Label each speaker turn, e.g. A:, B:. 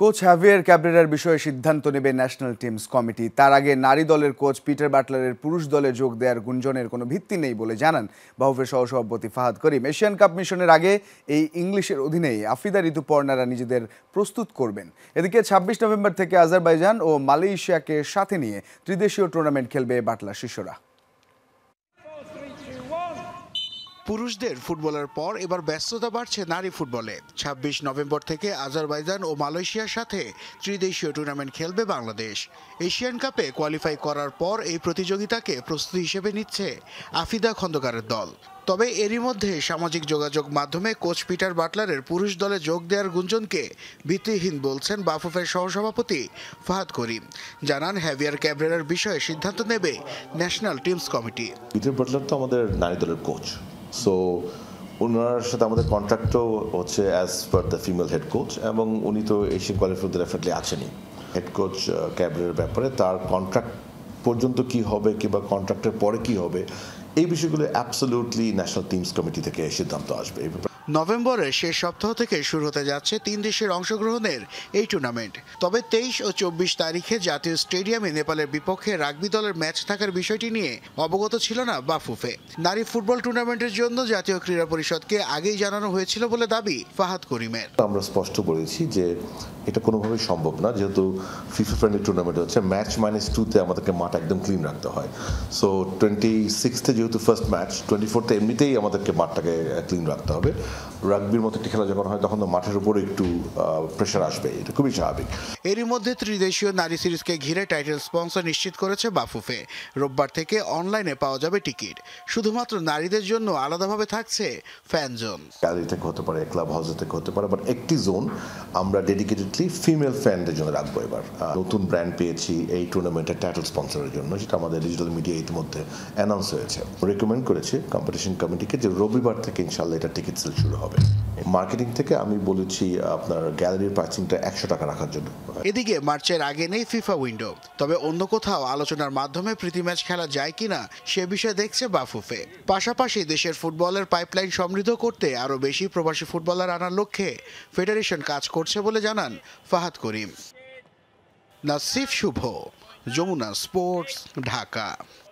A: Coach heavier ক্যাব্রেরার বিষয়ে সিদ্ধান্ত নেবে ন্যাশনাল টিমস কমিটি। তার আগে নারী দলের কোচ পিটার বাটলারের পুরুষ দলে যোগ দেওয়ার গুঞ্জনের কোনো ভিত্তি নেই বলে জানান বাফুফের সহসভাপতি ফাহাদ করিম। এশিয়ান কাপ মিশনের আগে এই ইংলিশের অধীনেই আফিদা ঋতুপর্ণারা নিজেদের প্রস্তুত করবেন। এদিকে ২৬ নভেম্বর থেকে আজারবাইজান ও মালয়েশিয়াকে সাথে নিয়ে ত্রিদেশীয় টুর্নামেন্ট খেলবে বাটলার শিষ্যরা।
B: পুরুষদের ফুটবলের পর এবার ব্যস্ততা বাড়ছে নারী ফুটবলে। ২৬ নভেম্বর থেকে আজারবাইজান ও মালয়েশিয়ার সাথে ত্রিদেশীয় টুর্নামেন্ট খেলবে বাংলাদেশ। এশিয়ান কাপে কোয়ালিফাই করার পর এই প্রতিযোগিতাকে প্রস্তুতি হিসেবে নিচ্ছে আফিদা খন্দকারের দল। তবে এরই মধ্যে সামাজিক যোগাযোগ মাধ্যমে কোচ পিটার বাটলারের পুরুষ দলে যোগ দেওয়ার গুঞ্জনকে ভিত্তিহীন বলছেন বাফুফের সহসভাপতি ফাহাদ করিম। জানান হ্যাভিয়ার ক্যাব্রেরার বিষয়ে সিদ্ধান্ত নেবে national teams committee.
C: Peter Butler তো আমাদের নারী দলের কোচ, সো ওনার সাথে আমাদের কন্ট্রাক্টও হচ্ছে as per the female head coach, এবং উনি তো এশিয়ান কোয়ালিফায়ারদের ডেফিনেটলি আছেনই। হেড কোচ ক্যাব্রেরার ব্যাপারে তার কন্ট্রাক্ট পর্যন্ত কি হবে কিংবা কন্ট্রাক্টের পরে কি হবে, এই বিষয়গুলো অ্যাবসলিউটলি ন্যাশনাল টিমস কমিটি থেকে সিদ্ধান্ত আসবে।
B: নভেম্বরের শেষ সপ্তাহ থেকে শুরু হতে যাচ্ছে ৩ দেশের অংশগ্রহণের এই টুর্নামেন্ট। তবে ২৩ ও ২৪ তারিখে জাতীয় স্টেডিয়ামে নেপালের বিপক্ষে রাগবি দলের ম্যাচ থাকার বিষয়টি নিয়ে অবগত ছিল না বাফুফে। নারী ফুটবল টুর্নামেন্টের জন্য জাতীয় ক্রীড়া পরিষদকে আগেই জানানো হয়েছিল বলে দাবি ফাহাদ করিমের।
C: আমরা স্পষ্ট বলেছি যে এটা কোনোভাবেই সম্ভব না, যেহেতু ফিফা ফ্রেন্ডলি টুর্নামেন্ট হচ্ছে। ম্যাচ -2-তে আমাদেরকে মাঠ একদম ক্লিন রাখতে হয়। সো 26-এ যেহেতু ফার্স্ট ম্যাচ, 24-তে এমনিতেই আমাদেরকে মাঠটাকে ক্লিন রাখতে হবে। রাগবির মতো একটি খেলা যখন হয় তখন তো মাঠের উপরে একটু প্রেশার আসবে, এটা খুবই স্বাভাবিক।
B: এরই মধ্যে ত্রিদেশীয় নারী সিরিজকে ঘিরে টাইটেল স্পন্সর নিশ্চিত করেছে বাফুফে। রোববার থেকে অনলাইনে পাওয়া যাবে টিকিট। শুধুমাত্র নারীদের জন্য আলাদাভাবে থাকছে ফ্যান জোন।
C: গ্যালারি থেকে হতে পারে, ক্লাব হাউস থেকে হতে পারে, বাট একটি জোন আমরা ডেডিকেটেডলি ফিমেল ফ্যানদের জন্য রাখবো। এবার নতুন ব্র্যান্ড পেয়েছি এই টুর্নামেন্টের টাইটেল স্পন্সরের জন্য, যেটা আমাদের ডিজিটাল মিডিয়া ইতিমধ্যে অ্যানাউন্স হয়েছে। রেকমেন্ড করেছে কম্পিটিশন কমিটিকে যে রবিবার থেকে ইনশাল্লাহ এটা টিকিট সেল শুরু হবে। মার্কেটিং থেকে আমি বলেছি আপনার গ্যালারির প্রাইসিংটা ১০০ টাকা রাখার জন্য।
B: এদিকে মার্চের আগে নেই ফিফা উইন্ডো, তবে অন্য কোথাও আলোচনার মাধ্যমে প্রীতি ম্যাচ খেলা যায় কিনা সে বিষয়ে দেখছে বাফুফে। পাশাপাশি দেশের ফুটবলের পাইপলাইন সমৃদ্ধ করতে আরও বেশি প্রবাসী ফুটবলার আনার লক্ষ্যে ফেডারেশন কাজ করছে বলে জানান ফাহাদ করিম। নাসিফ শুভ, যমুনা স্পোর্টস, ঢাকা।